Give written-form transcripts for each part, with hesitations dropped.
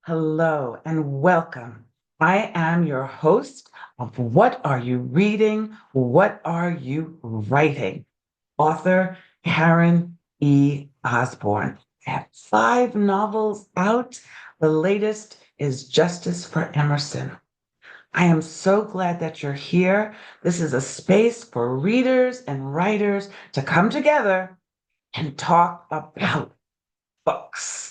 Hello and welcome. I am your host of What Are You Reading? What Are You Writing? Author Karen E. Osborne. I have five novels out. The latest is Justice for Emerson. I am so glad that you're here. This is a space for readers and writers to come together and talk about books.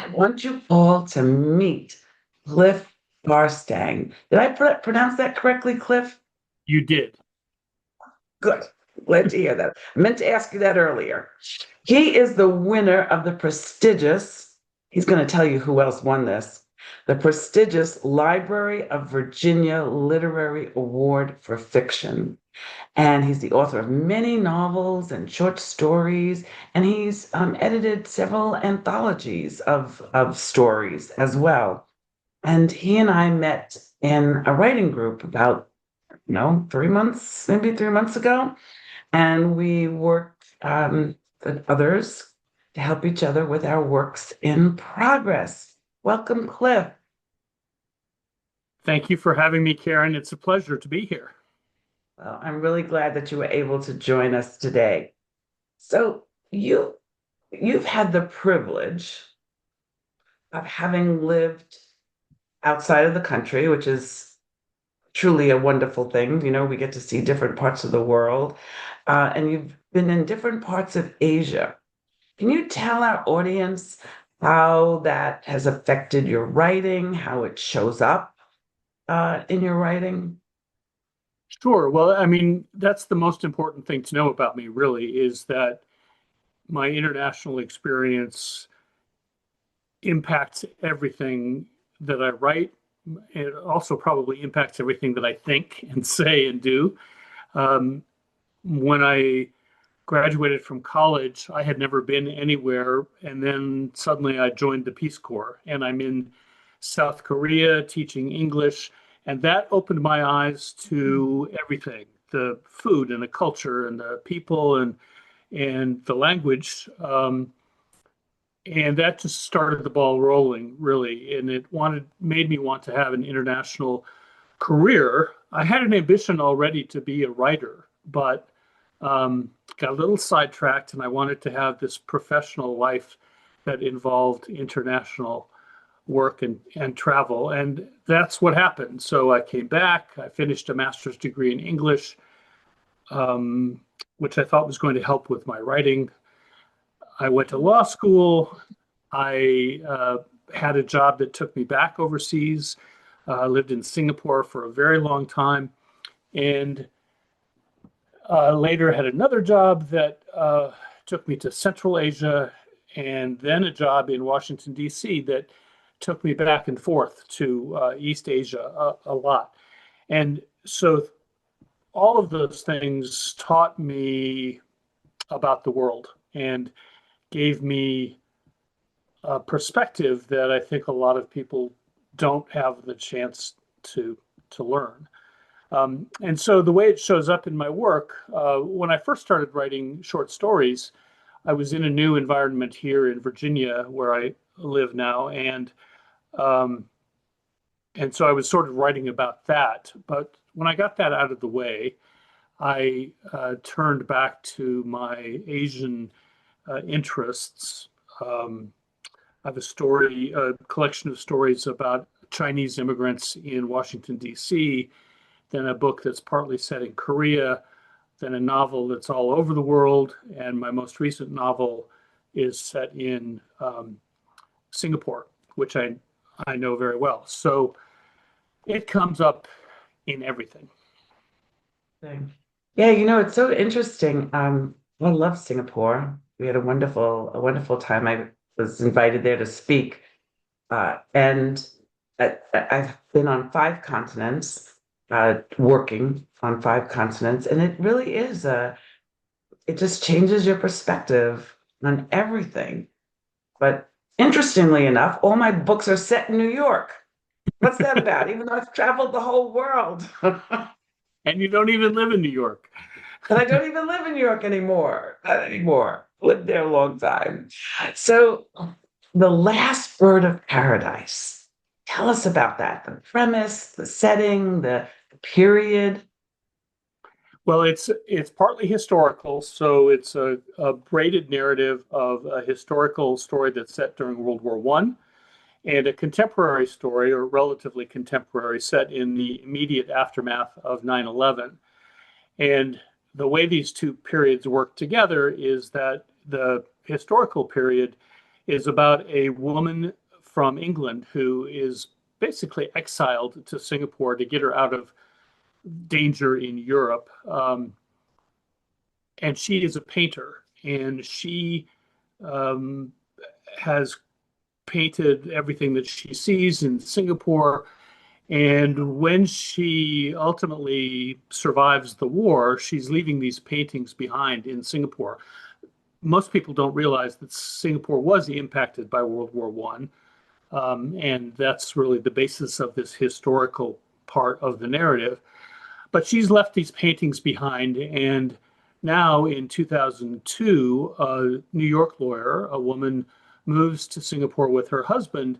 I want you all to meet Cliff Garstang. Did I pronounce that correctly, Cliff? You did. Good. Glad to hear that. I meant to ask you that earlier. He is the winner of the prestigious, he's going to tell you who else won this, the prestigious Library of Virginia Literary Award for Fiction. And he's the author of many novels and short stories, and he's edited several anthologies of stories as well. And he and I met in a writing group about, 3 months, maybe 3 months ago. And we worked with others to help each other with our works in progress. Welcome, Cliff. Thank you for having me, Karen. It's a pleasure to be here. Well, I'm really glad that you were able to join us today. So you've had the privilege of having lived outside of the country, which is truly a wonderful thing. We get to see different parts of the world, and you've been in different parts of Asia. Can you tell our audience how that has affected your writing, how it shows up in your writing? Sure. Well, I mean, that's the most important thing to know about me, really, is that my international experience impacts everything that I write. It also probably impacts everything that I think and say and do. Um, when I graduated from college, I had never been anywhere, and then suddenly I joined the Peace Corps, and I'm in South Korea teaching English, and that opened my eyes to everything, the food and the culture and the people and the language. And that just started the ball rolling, really, and it made me want to have an international career. I had an ambition already to be a writer, but got a little sidetracked, and I wanted to have this professional life that involved international work and travel. And that's what happened. So I came back, I finished a master's degree in English, um, which I thought was going to help with my writing. I went to law school. I had a job that took me back overseas. I lived in Singapore for a very long time. And later had another job that took me to Central Asia, and then a job in Washington, D.C. that took me back and forth to East Asia a lot. And so all of those things taught me about the world and gave me a perspective that I think a lot of people don't have the chance to learn. And so the way it shows up in my work, when I first started writing short stories, I was in a new environment here in Virginia where I live now, um, and so I was sort of writing about that. But when I got that out of the way, I turned back to my Asian interests. Um, I have a collection of stories about Chinese immigrants in Washington, D.C., then a book that's partly set in Korea, then a novel that's all over the world, and my most recent novel is set in Singapore, which I know very well. So it comes up in everything. Thing. Yeah, it's so interesting. I love Singapore. We had a wonderful time. I was invited there to speak, and I've been on five continents, working on five continents, and it really is it just changes your perspective on everything. But interestingly enough, all my books are set in New York. What's that about? Even though I've traveled the whole world. And you don't even live in New York. And I don't even live in New York anymore. Not anymore. lived there a long time. So, the last bird of paradise. Tell us about that. The premise, the setting, the period. Well, it's partly historical, so it's a braided narrative of a historical story that's set during World War One, and a contemporary story, or relatively contemporary, set in the immediate aftermath of 9/11. And the way these two periods work together is that the historical period is about a woman from England who is basically exiled to Singapore to get her out of danger in Europe. And she is a painter, and she um, has painted everything that she sees in Singapore. And when she ultimately survives the war, she's leaving these paintings behind in Singapore. Most people don't realize that Singapore was impacted by World War One, and that's really the basis of this historical part of the narrative. But she's left these paintings behind, and now in 2002, a New York lawyer, a woman, moves to Singapore with her husband.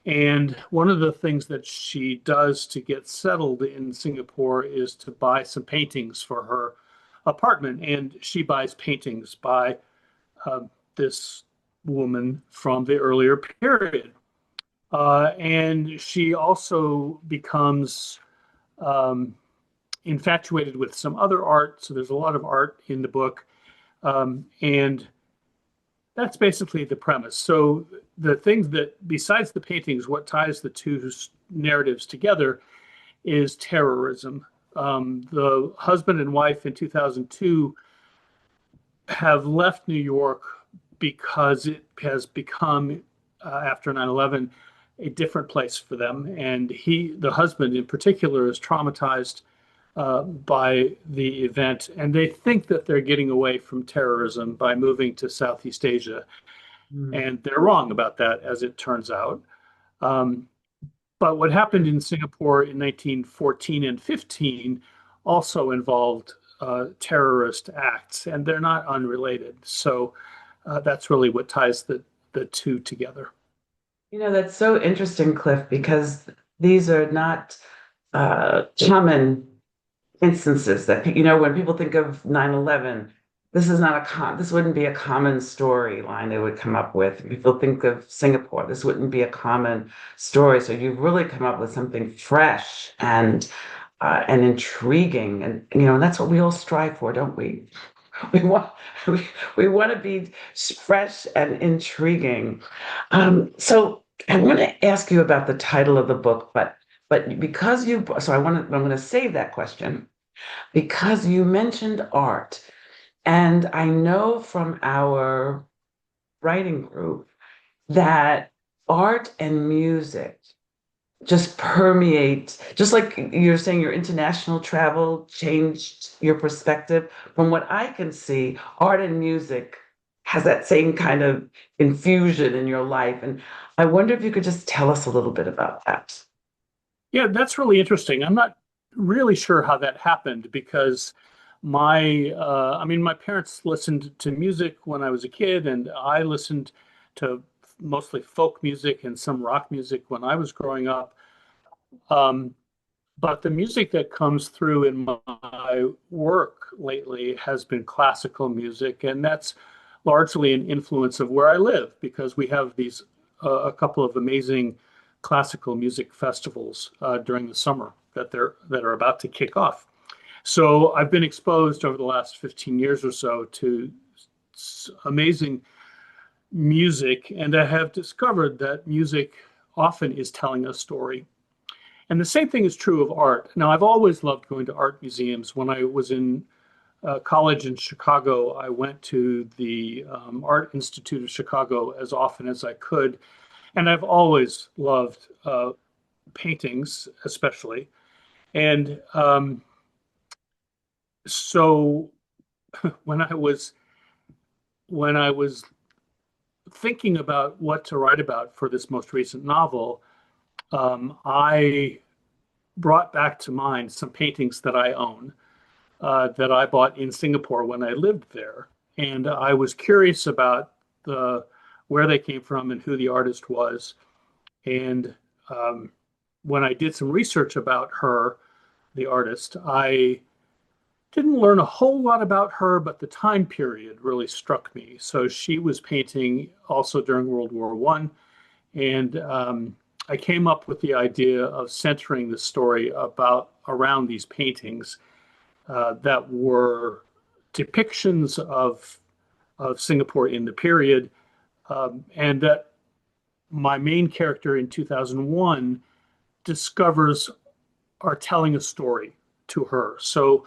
And one of the things that she does to get settled in Singapore is to buy some paintings for her apartment. And she buys paintings by uh, this woman from the earlier period. And she also becomes um, infatuated with some other art. So there's a lot of art in the book. And that's basically the premise. So the things that, besides the paintings, what ties the two narratives together is terrorism. The husband and wife in 2002 have left New York because it has become, after 9/11, a different place for them. And the husband in particular, is traumatized by the event, and they think that they're getting away from terrorism by moving to Southeast Asia, Mm. and they're wrong about that, as it turns out. Um, but what happened in Singapore in 1914 and 15 also involved terrorist acts, and they're not unrelated. So that's really what ties the two together. That's so interesting, Cliff, because these are not common instances that, when people think of 9/11, this is not this wouldn't be a common storyline they would come up with. If people think of Singapore, this wouldn't be a common story. So you've really come up with something fresh and intriguing, and that's what we all strive for, don't we? We want we want to be fresh and intriguing. So I want to ask you about the title of the book, but because I'm going to save that question because you mentioned art, and I know from our writing group that art and music just permeate, just like you're saying your international travel changed your perspective. From what I can see, art and music has that same kind of infusion in your life. And I wonder if you could just tell us a little bit about that. Yeah, that's really interesting. I'm not really sure how that happened because I mean, my parents listened to music when I was a kid, and I listened to mostly folk music and some rock music when I was growing up. Um, but the music that comes through in my work lately has been classical music, and that's largely an influence of where I live because we have these a couple of amazing classical music festivals during the summer that are about to kick off. So I've been exposed over the last 15 years or so to amazing music, and I have discovered that music often is telling a story. And the same thing is true of art. Now, I've always loved going to art museums. When I was in college in Chicago, I went to the Art Institute of Chicago as often as I could. And I've always loved paintings, especially. And so when I was when I was thinking about what to write about for this most recent novel, I brought back to mind some paintings that I own that I bought in Singapore when I lived there. and I was curious about the where they came from and who the artist was. And um, when I did some research about her, the artist, I didn't learn a whole lot about her, but the time period really struck me. So she was painting also during World War One, and I came up with the idea of centering the story about around these paintings that were depictions of Singapore in the period, and that my main character in 2001 discovers are telling a story to her. So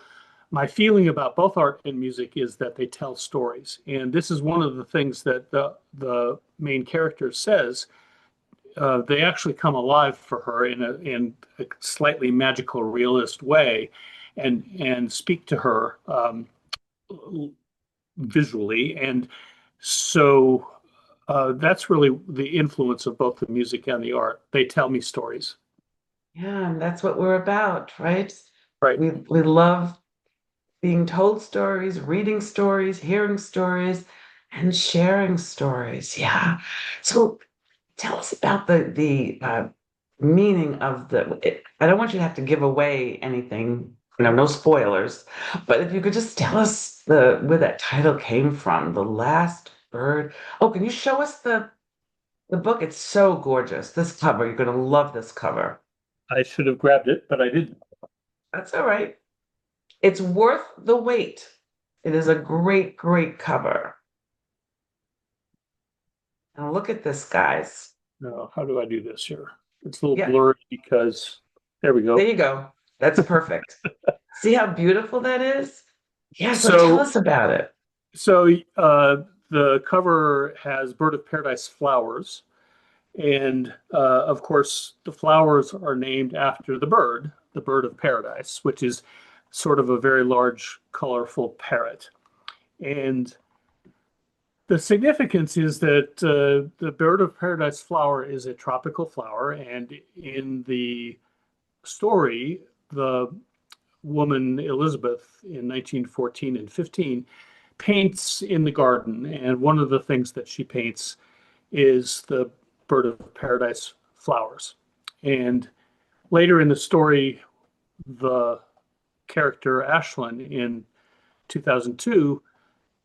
my feeling about both art and music is that they tell stories, and this is one of the things that the main character says. They actually come alive for her in a slightly magical, realist way, and speak to her visually, and so that's really the influence of both the music and the art. They tell me stories. Yeah, and that's what we're about, right? Right. We love being told stories, reading stories, hearing stories, and sharing stories. Yeah. So tell us about the meaning of I don't want you to have to give away anything, no spoilers, but if you could just tell us the where that title came from, The Last Bird. Oh, can you show us the book? It's so gorgeous. This cover, you're gonna love this cover. I should have grabbed it, but I didn't. That's all right. It's worth the wait. It is a great, great cover. Now look at this, guys. No, how do I do this here? It's a little Yeah, blurry because there we there go. you go. That's perfect. See how beautiful that is? Yeah, so tell So, us about it. so the cover has Bird of Paradise flowers, and of course, the flowers are named after the bird of paradise, which is sort of a very large, colorful parrot. And the significance is that the bird of paradise flower is a tropical flower, and in the story, the woman Elizabeth in 1914 and 15 paints in the garden, and one of the things that she paints is the bird of paradise flowers. And later in the story, the character Ashlyn in 2002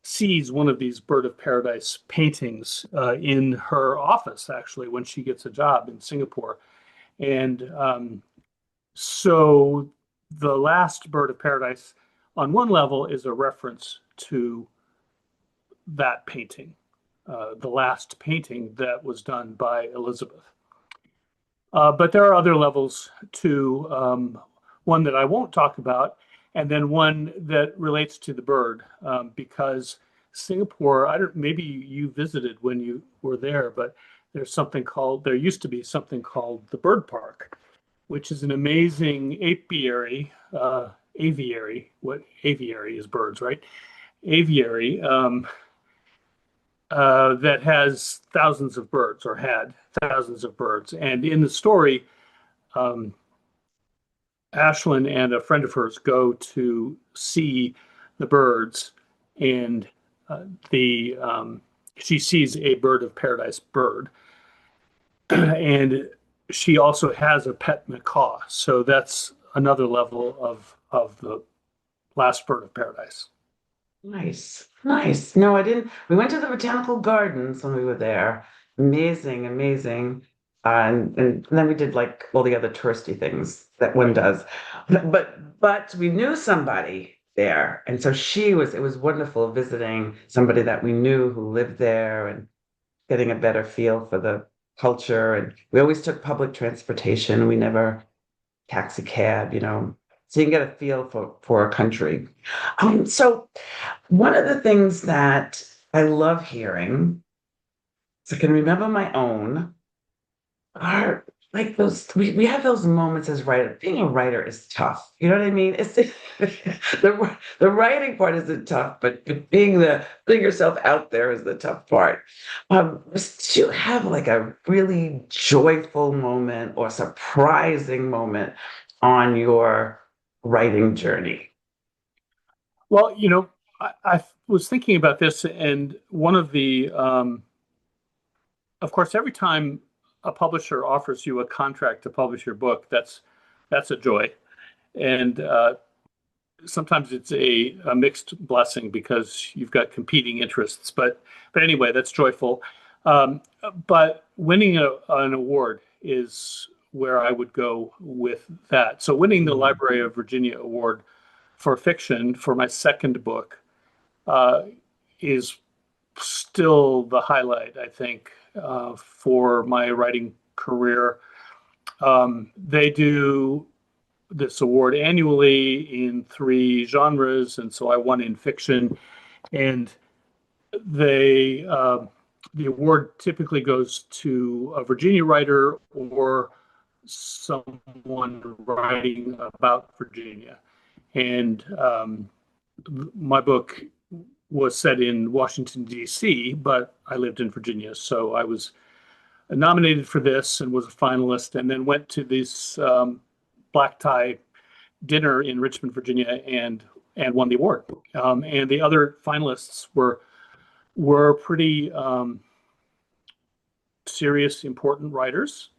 sees one of these bird of paradise paintings in her office, actually, when she gets a job in Singapore. And so the last bird of paradise, on one level, is a reference to that painting, the last painting that was done by Elizabeth. But there are other levels to one that I won't talk about, and then one that relates to the bird, because Singapore, I don't, maybe you visited when you were there, but there used to be something called the Bird Park, which is an amazing what aviary is birds, right? Aviary that has thousands of birds or had thousands of birds. And in the story, um, Ashlyn and a friend of hers go to see the birds, and the she sees a bird of paradise bird, and she also has a pet macaw. So that's another level of the last bird of paradise. Nice, nice. No, I didn't. We went to the botanical gardens when we were there. Amazing, amazing. And then we did like all the other touristy things that one Right. does. But we knew somebody there. And so it was wonderful visiting somebody that we knew who lived there and getting a better feel for the culture. And we always took public transportation. We never taxi cab, so you can get a feel for a country. So one of the things that I love hearing, so I can remember my own, are like we have those moments as writer. Being a writer is tough. You know what I mean? It's the writing part isn't tough, but putting yourself out there is the tough part. Did you have like a really joyful moment or surprising moment on your writing journey? Well, was thinking about this, and one of the, of course, every time a publisher offers you a contract to publish your book, that's a joy, and sometimes it's a mixed blessing because you've got competing interests. But anyway, that's joyful. Um, but winning an award is where I would go with that. So winning the Mhm. Library of Virginia Award for fiction for my second book uh, is still the highlight, I think, for my writing career. They do this award annually in three genres, and so I won in fiction. And they the award typically goes to a Virginia writer or someone writing about Virginia. And my book was set in Washington, D.C., but I lived in Virginia. So I was nominated for this and was a finalist, and then went to this black tie dinner in Richmond, Virginia, and won the award. And the other finalists were pretty serious, important writers.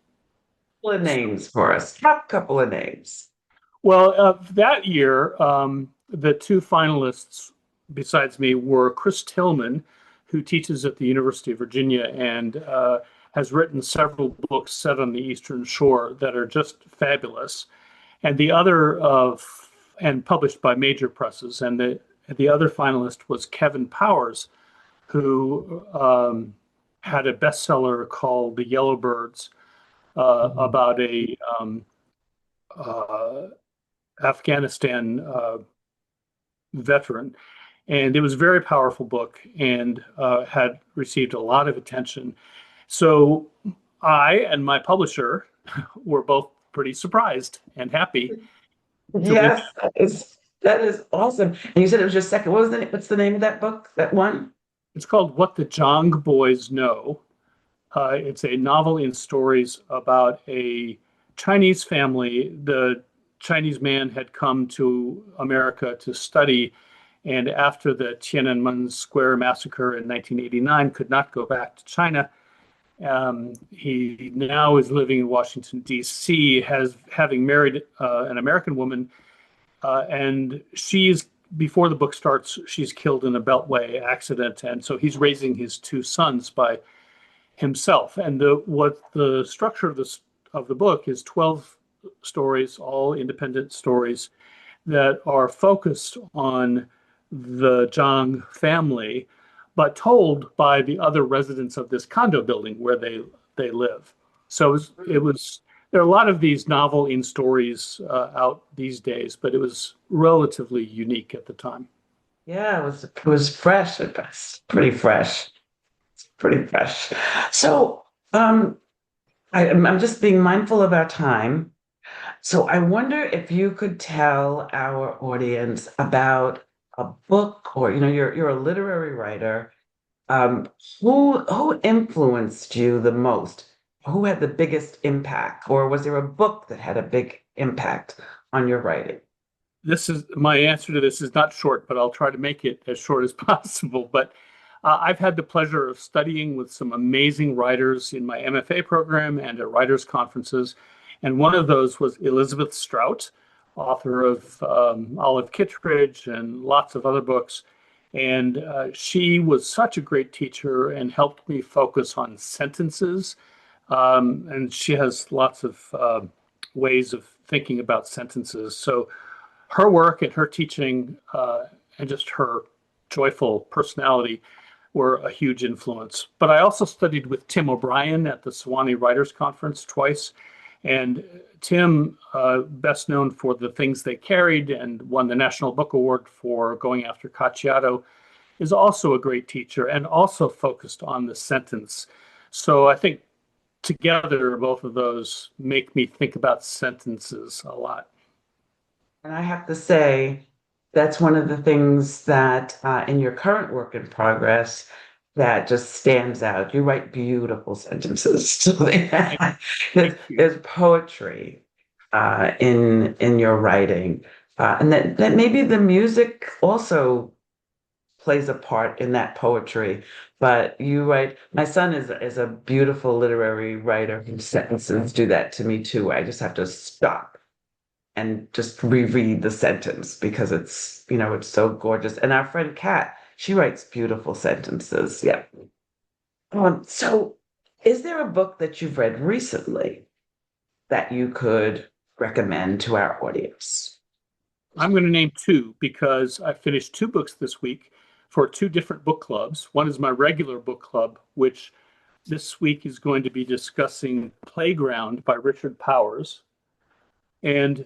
Couple of names for us. Top couple of names. Well, that year, the two finalists besides me were Chris Tillman, who teaches at the University of Virginia and has written several books set on the Eastern Shore that are just fabulous, and the other and published by major presses. And the other finalist was Kevin Powers, who had a bestseller called The Yellowbirds Mhm. about a uh, Afghanistan veteran. And it was a very powerful book and had received a lot of attention. So I and my publisher were both pretty surprised and happy to win. Yes, that is awesome. And you said it was your second. What's the name of that book? That one? It's called What the Jong Boys Know. It's a novel in stories about a Chinese family. The Chinese man had come to America to study, and after the Tiananmen Square massacre in 1989, could not go back to China. He now is living in Washington, D.C., having married an American woman, and before the book starts, she's killed in a beltway accident, and so he's raising his two sons by himself. And what the structure of the book is 12 stories, all independent stories that are focused on the Zhang family, but told by the other residents of this condo building where they live. So it was there are a lot of these novel in stories out these days, but it was relatively unique at the time. Yeah, it was fresh. It's pretty fresh. Pretty fresh. So, I'm just being mindful of our time. So I wonder if you could tell our audience about a book, or you're a literary writer. Um, who influenced you the most? Who had the biggest impact? Or was there a book that had a big impact on your writing? This is my answer to this is not short, but I'll try to make it as short as possible. But I've had the pleasure of studying with some amazing writers in my MFA program and at writers' conferences. And one of those was Elizabeth Strout, author of Olive Kittredge and lots of other books. And she was such a great teacher and helped me focus on sentences. And she has lots of ways of thinking about sentences. So her work and her teaching and just her joyful personality were a huge influence. But I also studied with Tim O'Brien at the Sewanee Writers Conference twice. And Tim, best known for The Things They Carried and won the National Book Award for Going After Cacciato, is also a great teacher and also focused on the sentence. So I think together, both of those make me think about sentences a lot. And I have to say, that's one of the things that in your current work in progress that just stands out. You write beautiful sentences. So Thank, there's, thank you. there's poetry in your writing, and that maybe the music also plays a part in that poetry. But you write, my son is a beautiful literary writer whose sentences do that to me too. I just have to stop and just reread the sentence because it's so gorgeous. And our friend Kat, she writes beautiful sentences. Yeah. So is there a book that you've read recently that you could recommend to our audience? I'm going to name two because I finished two books this week for two different book clubs. One is my regular book club, which this week is going to be discussing Playground by Richard Powers. And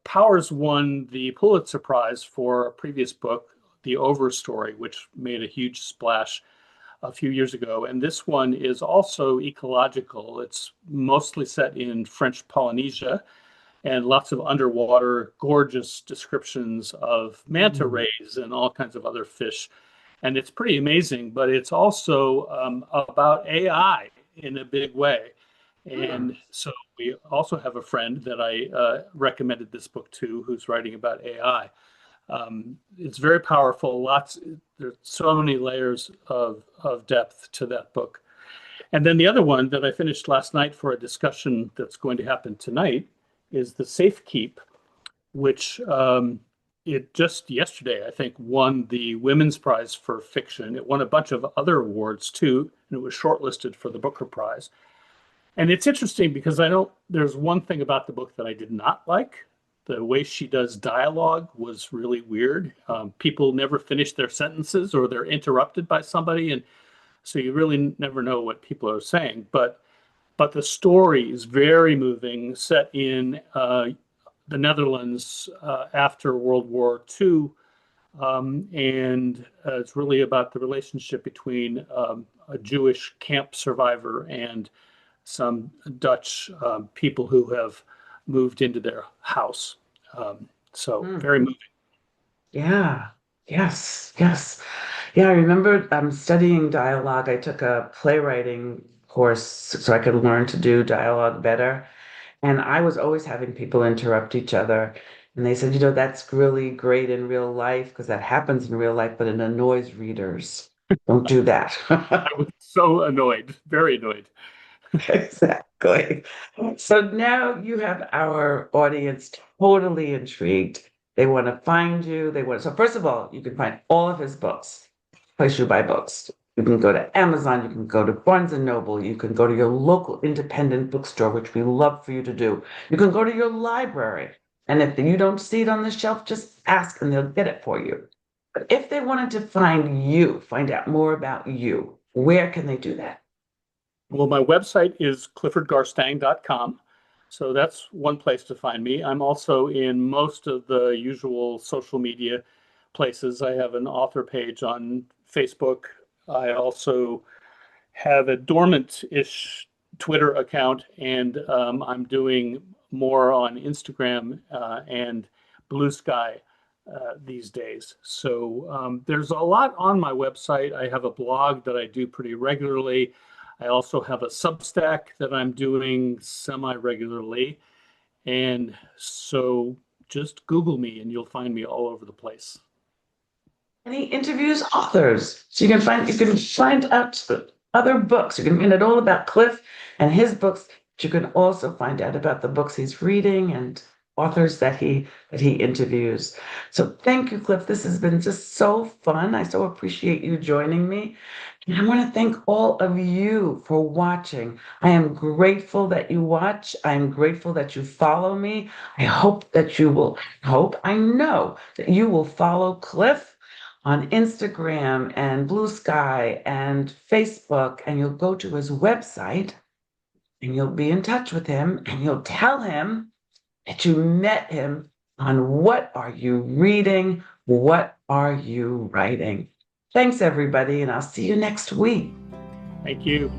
Powers won the Pulitzer Prize for a previous book, The Overstory, which made a huge splash a few years ago. And this one is also ecological. It's mostly set in French Polynesia and lots of underwater, gorgeous descriptions of manta rays and all kinds of other fish. And it's pretty amazing, but it's also about AI in a big way. And so we also have a friend that I recommended this book to who's writing about AI. It's very powerful. There's so many layers of depth to that book. And then the other one that I finished last night for a discussion that's going to happen tonight is The Safe Keep, which it just yesterday, I think, won the Women's Prize for Fiction. It won a bunch of other awards too, and it was shortlisted for the Booker Prize. And it's interesting because there's one thing about the book that I did not like. The way she does dialogue was really weird. People never finish their sentences or they're interrupted by somebody. And so you really never know what people are saying. But the story is very moving, set in the Netherlands after World War II. And it's really about the relationship between a Jewish camp survivor and some Dutch people who have moved into their house. So very moving. Yeah. Yes. Yes. Yeah. I remember studying dialogue. I took a playwriting course so I could learn to do dialogue better. And I was always having people interrupt each other. And they said, that's really great in real life because that happens in real life, but it annoys readers. Don't do that. I was so annoyed, very annoyed. Exactly. So now you have our audience totally intrigued. They want to find you. So first of all, you can find all of his books, place you buy books. You can go to Amazon, you can go to Barnes and Noble, you can go to your local independent bookstore, which we love for you to do. You can go to your library. And if you don't see it on the shelf, just ask and they'll get it for you. But if they wanted to find out more about you, where can they do that? Well, my website is cliffordgarstang.com. So that's one place to find me. I'm also in most of the usual social media places. I have an author page on Facebook. I also have a dormant-ish Twitter account, and I'm doing more on Instagram and Blue Sky these days. So there's a lot on my website. I have a blog that I do pretty regularly. I also have a Substack that I'm doing semi-regularly. And so just Google me and you'll find me all over the place. And he interviews authors. So you can find out other books. You can find out all about Cliff and his books, but you can also find out about the books he's reading and authors that he interviews. So thank you, Cliff. This has been just so fun. I so appreciate you joining me. And I want to thank all of you for watching. I am grateful that you watch. I am grateful that you follow me. I know that you will follow Cliff on Instagram and Blue Sky and Facebook, and you'll go to his website and you'll be in touch with him and you'll tell him that you met him on What Are You Reading? What Are You Writing? Thanks, everybody, and I'll see you next week. Thank you.